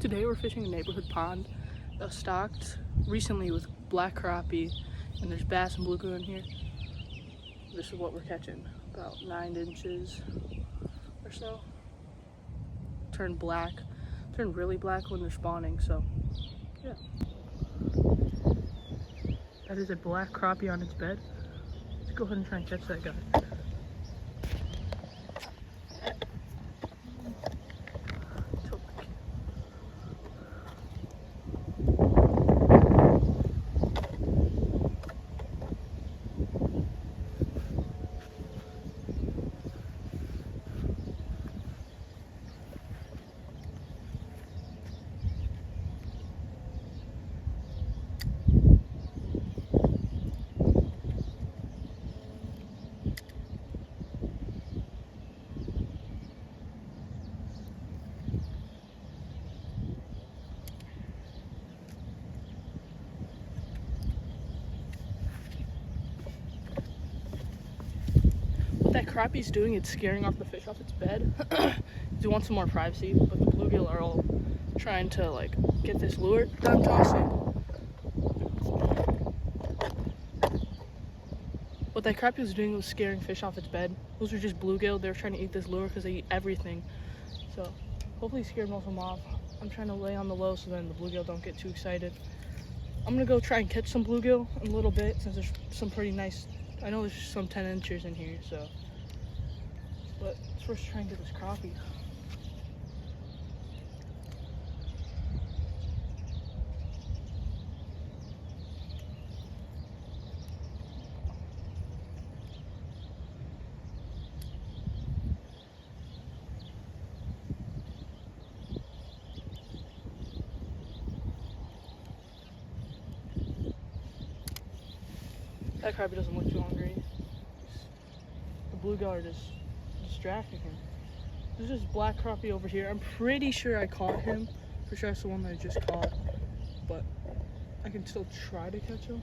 Today we're fishing a neighborhood pond that was stocked recently with black crappie, and there's bass and bluegill in here. This is what we're catching, about 9 inches or so. Turn really black when they're spawning, so yeah. That is a black crappie on its bed. Let's go ahead and try and catch that guy. That crappie's doing, it's scaring off the fish off its bed. It wants some more privacy, but the bluegill are all trying to like get this lure done tossing. What that crappie was doing was scaring fish off its bed. Those were just bluegill. They were trying to eat this lure because they eat everything. So hopefully scared most of them off. I'm trying to lay on the low so then the bluegill don't get too excited. I'm gonna go try and catch some bluegill in a little bit since there's some pretty nice, I know there's some 10 inches in here, so. But let's first try and get this crappie. That crappie doesn't look too hungry. The bluegill are just distracting him. There's this black crappie over here. I'm pretty sure I caught him. Pretty sure that's the one that I just caught. But I can still try to catch him.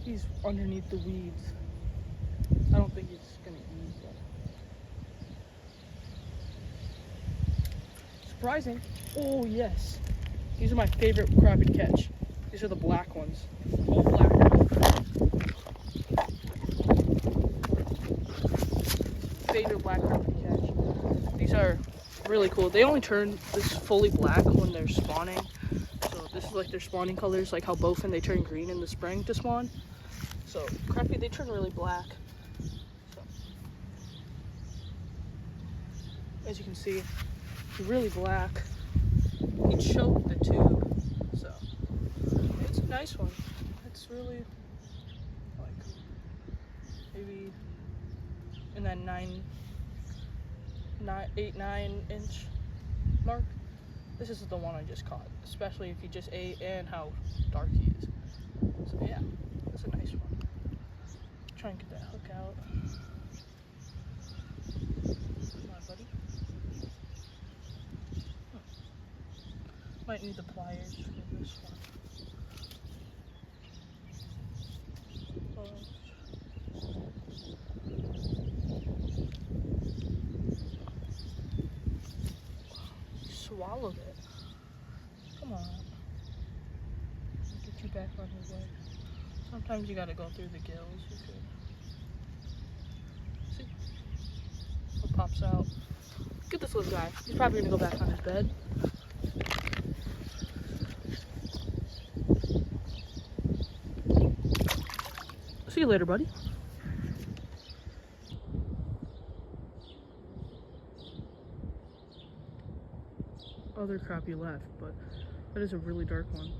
He's underneath the weeds. I don't think he's gonna eat, but surprising. Oh yes. These are my favorite crappie to catch. These are the black ones. All black. Favorite black crappie to catch. These are really cool. They only turn this fully black when they're spawning. So this is like their spawning colors, like how bowfin, they turn green in the spring to spawn. So crappie, they turn really black. So, as you can see, it's really black. He choked the tube. So it's a nice one. It's really like maybe in that 8, 9 inch mark. This is the one I just caught, especially if he just ate and how dark he is. So yeah, that's a nice one. Try and get that hook out. Come on, buddy. Might need the pliers for this one. Swallowed it. Come on. Get you back on your way. Sometimes you gotta go through the gills. You could see what pops out. Get this little guy. He's probably gonna go back on his bed. See you later, buddy. Other crappie left, but that is a really dark one.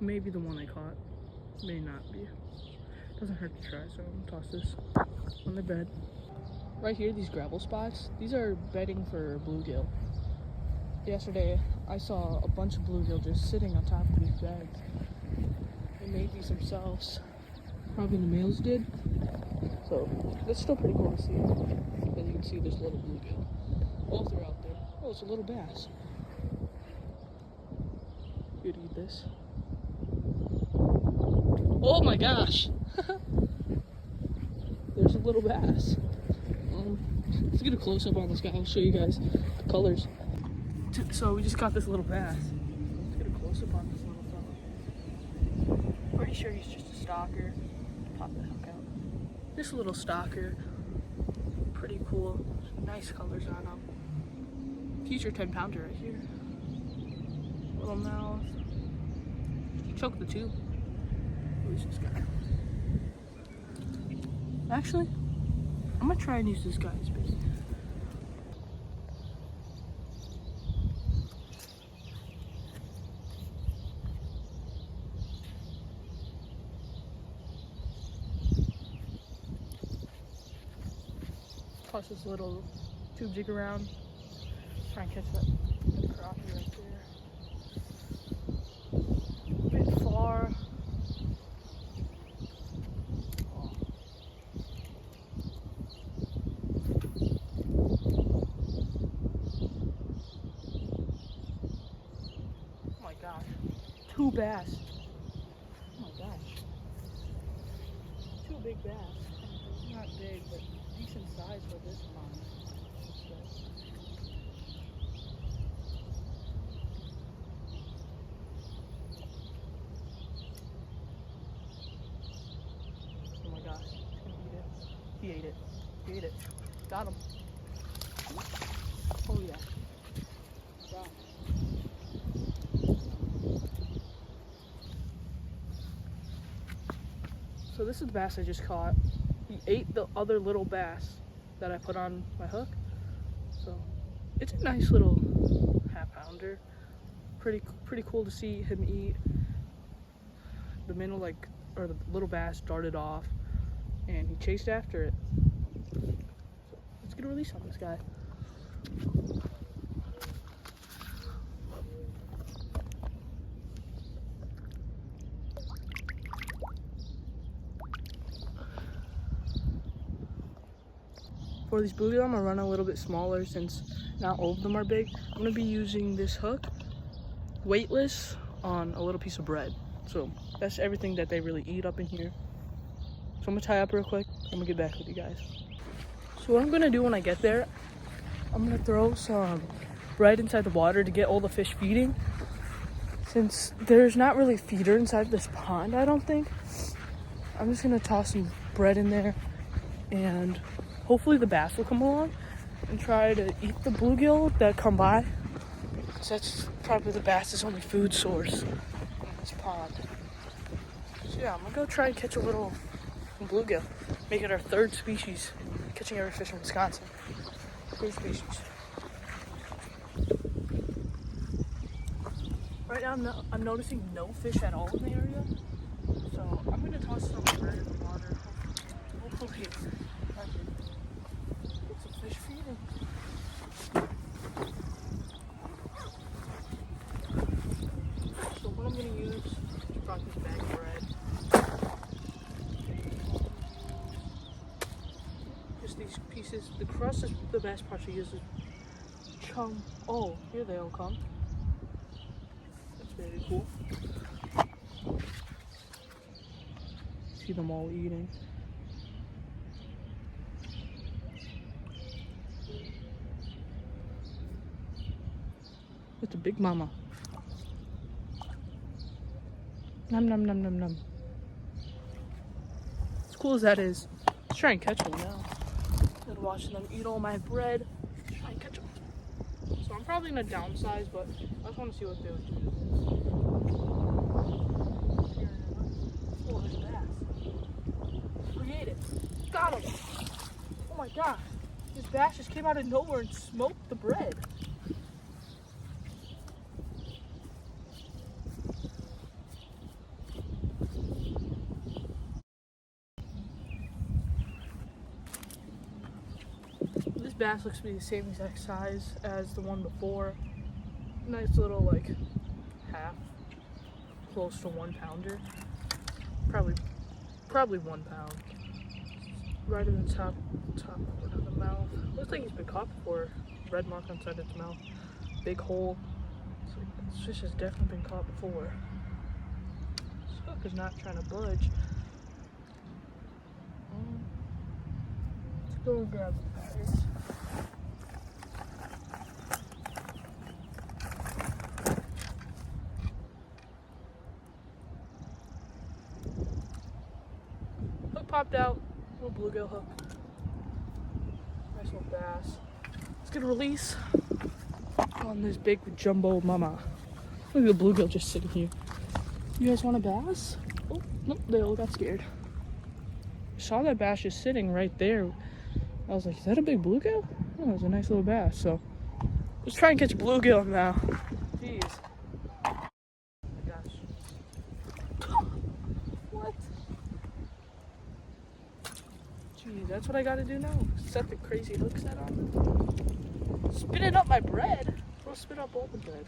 Maybe the one I caught, may not be. Doesn't hurt to try, so I'm gonna toss this on the bed. Right here, these gravel spots, these are bedding for bluegill. Yesterday, I saw a bunch of bluegill just sitting on top of these beds. They made these themselves. Probably the males did. So that's still pretty cool to see. As you can see, there's little bluegill. Both are out there. Oh, it's a little bass. You'd eat this. Oh my gosh! There's a little bass. Let's get a close-up on this guy. I'll show you guys the colors. So we just got this little bass. Let's get a close up on this little fella. Pretty sure he's just a stalker. Pop the hook out. This little stalker. Pretty cool. Nice colors on him. Future 10-pounder right here. Little mouth. Choke the tube. Who's this guy? Actually, I'm gonna try and use this guy as bait. Toss this little tube jig around. Try and catch that crappie right there. A bit far. Oh. Oh my gosh. 2 bass. Oh my gosh. 2 big bass. Not big, but decent size for this pond. Oh my gosh, he's gonna eat it. He ate it. He ate it. Got him. Oh yeah. Got him. So this is the bass I just caught. He ate the other little bass that I put on my hook. So it's a nice little 1/2-pounder. Pretty cool to see him eat. The minnow, or the little bass darted off and he chased after it. So let's get a release on this guy. For these bluegill, I'm gonna run a little bit smaller since not all of them are big. I'm gonna be using this hook, weightless, on a little piece of bread. So that's everything that they really eat up in here. So I'm gonna tie up real quick. I'm gonna get back with you guys. So what I'm gonna do when I get there, I'm gonna throw some bread inside the water to get all the fish feeding. Since there's not really feeder inside this pond, I don't think. I'm just gonna toss some bread in there and hopefully the bass will come along and try to eat the bluegill that come by. Because that's probably the bass's only food source in this pond. So yeah, I'm gonna go try and catch a little bluegill. Make it our 3rd species. Catching every fish in Wisconsin. 3rd species. Right now I'm noticing no fish at all in the area. So I'm gonna toss some bread in the water. Hopefully I can get some fish feeding. So what I'm gonna use is brought this bag of bread. Just these pieces. The crust is the best part to use. Is chum. Oh, here they all come. That's very cool. See them all eating. It's a big mama. Nom nom nom nom nom. As cool as that is, let's try and catch one now. Instead of watching them eat all my bread, let's try and catch them. So I'm probably gonna downsize, but I just want to see what they would do. Oh, there's a bass. Create it. Got him. Oh my gosh. This bass just came out of nowhere and smoked the bread. This bass looks to be the same exact size as the one before. Nice little half, close to 1-pounder. Probably 1 pound. Right in the top corner of the mouth. Looks like he's been caught before. Red mark on the side of its mouth. Big hole. So this fish has definitely been caught before. This hook is not trying to budge. Let's go and grab the pliers. popped out. Little bluegill hook. Nice little bass. Let's get a release on this big jumbo mama. Look at the bluegill just sitting here. You guys want a bass? Oh, nope, they all got scared. I saw that bass just sitting right there. I was like, is that a big bluegill? Oh, it was a nice little bass. So let's try and catch bluegill now. Jeez. Oh my gosh. What? Gee, that's what I gotta do now? Set the crazy hook set on? Spinning up my bread? We'll spin up all the bread.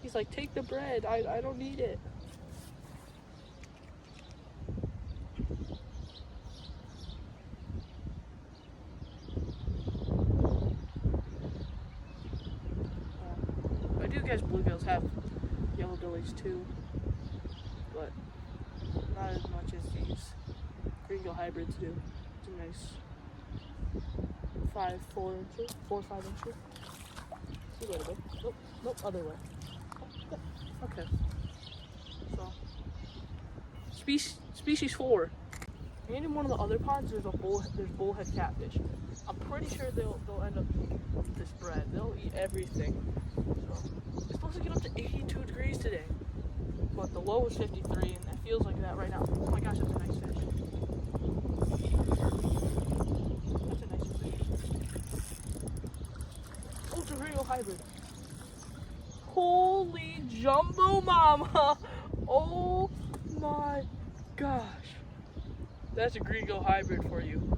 He's like, take the bread. I don't need it. I do guess bluegills have yellow bellies too, but not as much as these greengill hybrids do. It's a nice 4 or 5 inches. See a little bit. Nope, other way. Okay. So, species 4. And in one of the other ponds, there's bullhead catfish. I'm pretty sure they'll end up eating this bread. They'll eat everything. So, it's supposed to get up to 82 degrees today, but the low is 53, and it feels like that right now. Oh my gosh, that's a nice fish. That's a nice fish. Oh, it's a real hybrid. Holy jumbo mama! Oh my gosh. That's a greengill hybrid for you.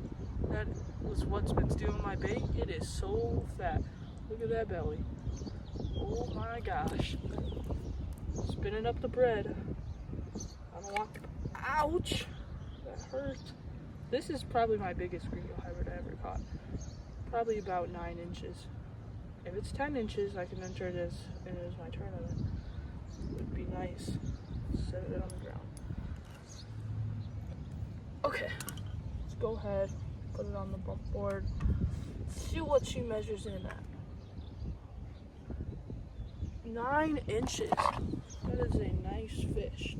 That was what's been stealing my bait. It is so fat. Look at that belly. Oh my gosh. Spinning up the bread. I don't want... Ouch! That hurt. This is probably my biggest greengill hybrid I ever caught. Probably about 9 inches. If it's 10 inches, I can enter it as my tournament. It would be nice. Set it on the ground. Okay, let's go ahead, put it on the bump board. See what she measures in at. 9 inches. That is a nice fish.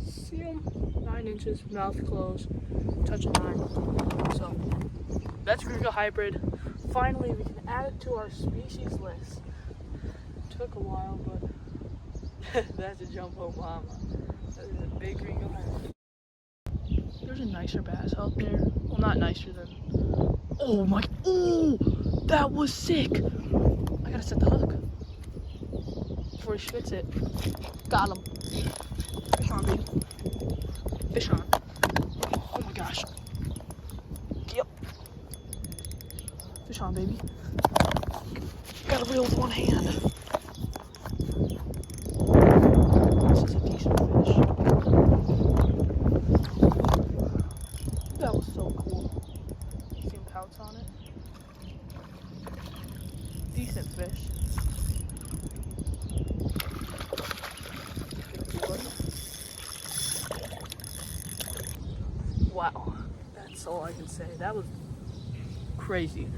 See him? 9 inches, mouth closed, touch a line. So, that's greengill hybrid. Finally, we can add it to our species list. Took a while, but that's a jumbo mama. That is a big greengill hybrid. There's a nicer bass out there. Well, not nicer than... Oh my... Oh! That was sick! I gotta set the hook before he spits it. Got him. Fish on, baby. Fish on. Oh my gosh. Yep. Fish on, baby. Gotta reel with one hand. This is a decent fish. That was so cool. See him pounce on it? Decent fish. Wow. That's all I can say. That was crazy.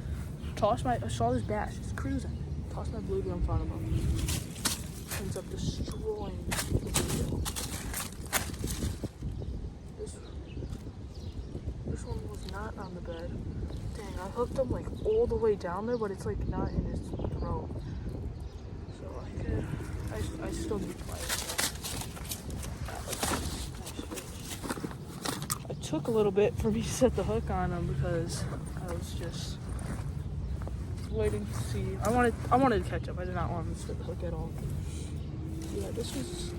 I saw this bass just cruising. Toss my bluegill in front of him. Ends up destroying the bluegill. This one was not on the bed. Dang, I hooked him like all the way down there, but it's like not in his throat. So I still need to play it. It took a little bit for me to set the hook on him because I was just waiting to see. I wanted to catch up. I did not want him to set the hook at all. Yeah, this was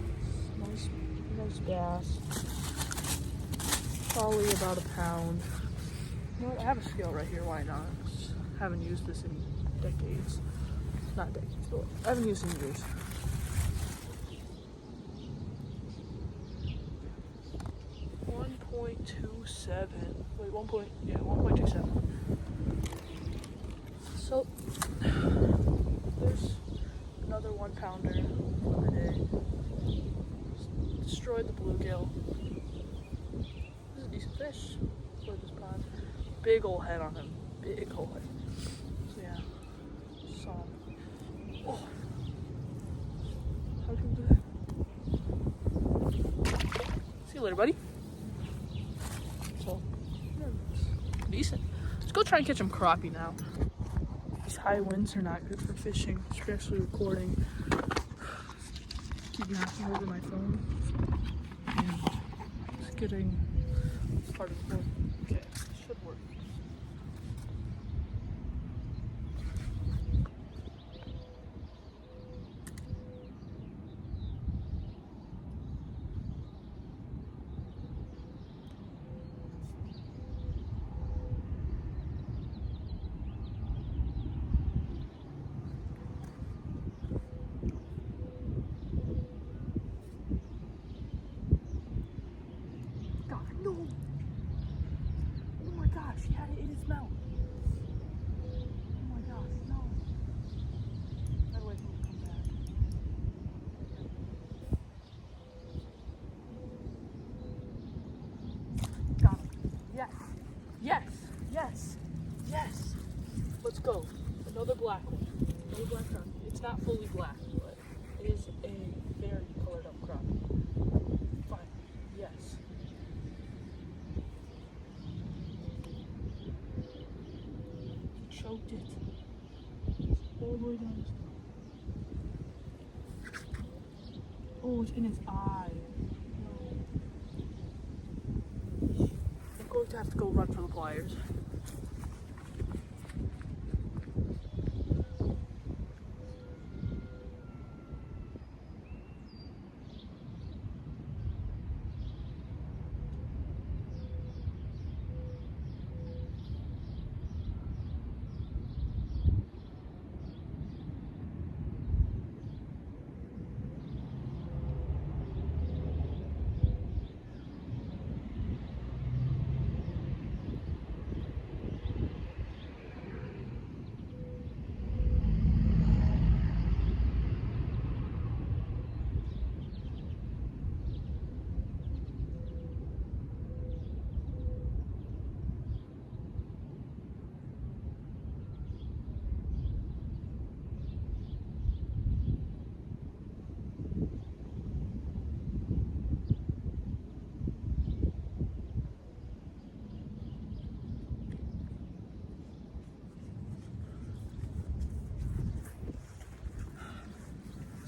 nice bass. Probably about a pound. You know what? I have a scale right here. Why not? Just haven't used this in decades. Not decades, but I haven't used it in years. .27. Wait, 1.27. So there's another 1 pounder for the day. Destroyed the bluegill. This is a decent fish for this pond. Big old head on him. Big old head. So yeah. Saw him. Oh. How do we do that? See you later, buddy. try and catch some crappie now. These high winds are not good for fishing, especially recording. Keep knocking over my phone. And it's getting part of the board. Okay, should work. No! Oh my gosh, he had it in his mouth. Oh my gosh, no. That way he will come back. Got him. Yes. Yes. Yes. Yes. Let's go. Another black one. Another black crappie. It's not fully black, but it is a very colored up crappie. Fine. Yes. Choked it. All the way down his throat. Oh, it's in his eye. No. I'm going to have to go run for the pliers.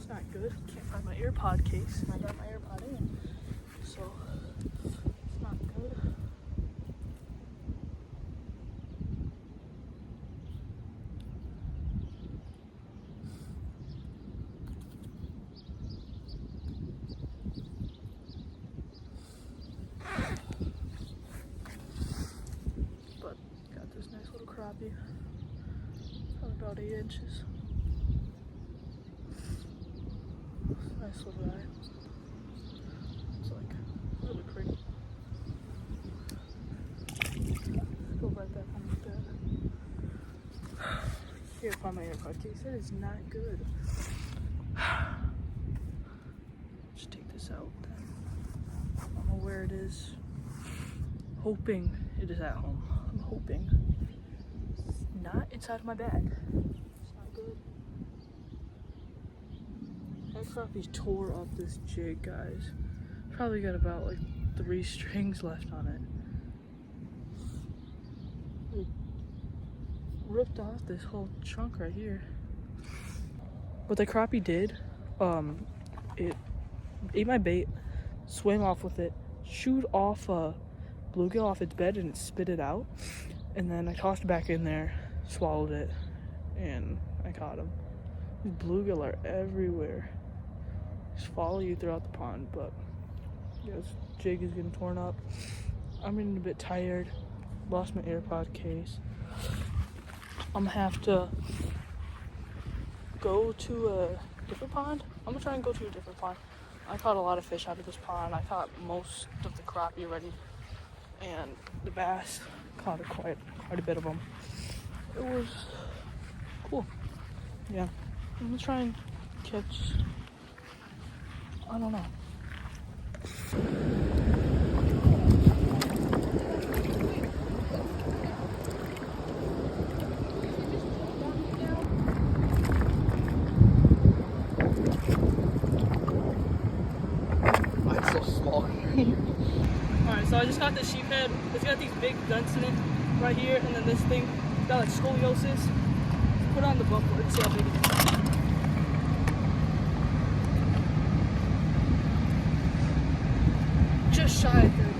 Not good. Can't find my AirPod case, and I got my AirPod in, so it's not good. But got this nice little crappie, probably about 8 inches. Nice little guy. It's like really pretty. Go right back on his bed. Here, find my AirPod case. That is not good. Just take this out. I don't know where it is. Hoping it is at home. I'm hoping. It's not inside of my bag. It's not good. That crappie tore up this jig, guys. Probably got about like 3 strings left on it. It ripped off this whole chunk right here. What the crappie did, it ate my bait, swam off with it, chewed off a bluegill off its bed, and it spit it out. And then I tossed it back in there, swallowed it, and I caught him. These bluegill are everywhere. Just follow you throughout the pond, but yeah, this jig is getting torn up. I'm getting a bit tired. Lost my AirPod case. I'm gonna have to go to a different pond. I'm gonna try and go to a different pond. I caught a lot of fish out of this pond. I caught most of the crappie already, and the bass caught quite a bit of them. It was cool. Yeah, I'm gonna try and catch. I don't know. It's so small. Alright, so I just got the sheaphead. It's got these big dents in it. right here, and then this thing got like scoliosis. Put on the bumper and see how big it is. Just shy of 30.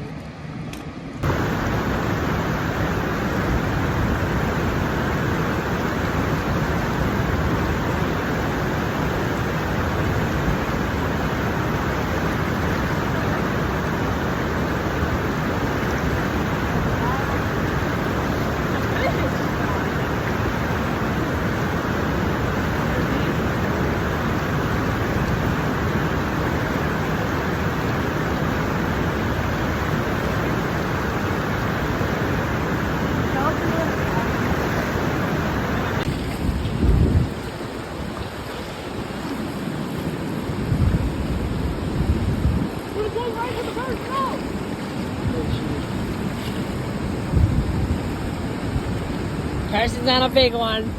Carson's not a big one.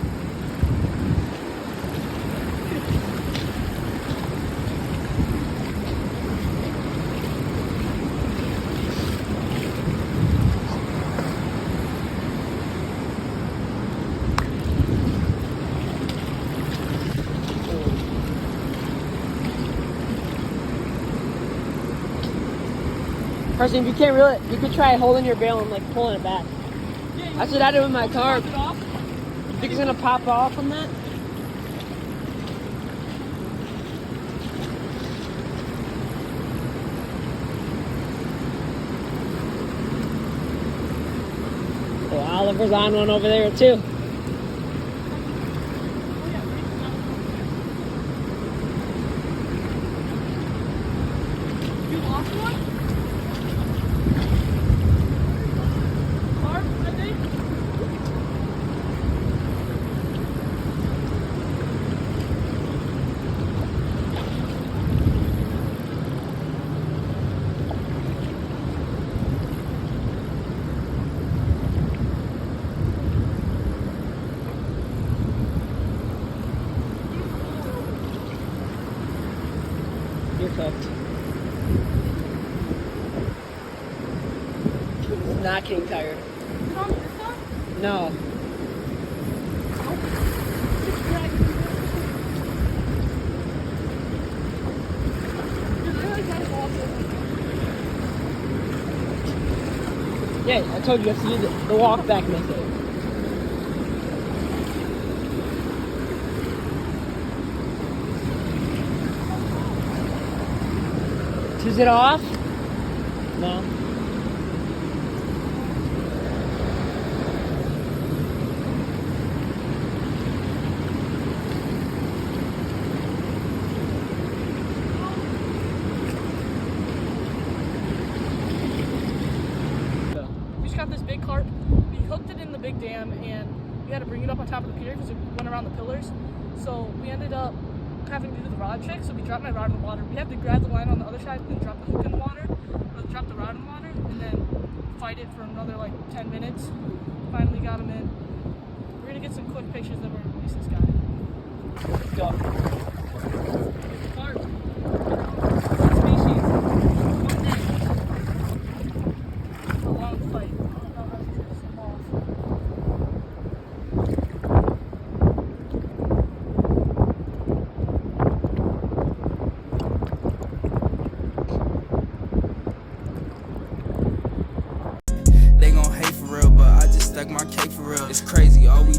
Carson, if you can't reel it, you could try holding your bail and like pulling it back. That's what I did with my carp. You think it's gonna pop off from that? Oh, Oliver's on one over there too. You lost one? Carp, I think? You're cooked. He's not getting tired. No. Yeah, I told you I see the walk back method. Is it off? No. We just got this big carp. We hooked it in the big dam, and we had to bring it up on top of the pier because it went around the pillars. So we ended up having to do the rod trick. So we dropped my rod in the water. We had to grab the line on the other side and then drop the hook in the water, or drop the rod in the water, and then fight it for another like 10 minutes. Finally got him in. We're gonna get some quick pictures, then we're gonna release this guy. Let's go. Carp. Species. It's a long fight. They gon' hate for real, but I just stuck my cake for real. It's crazy, all we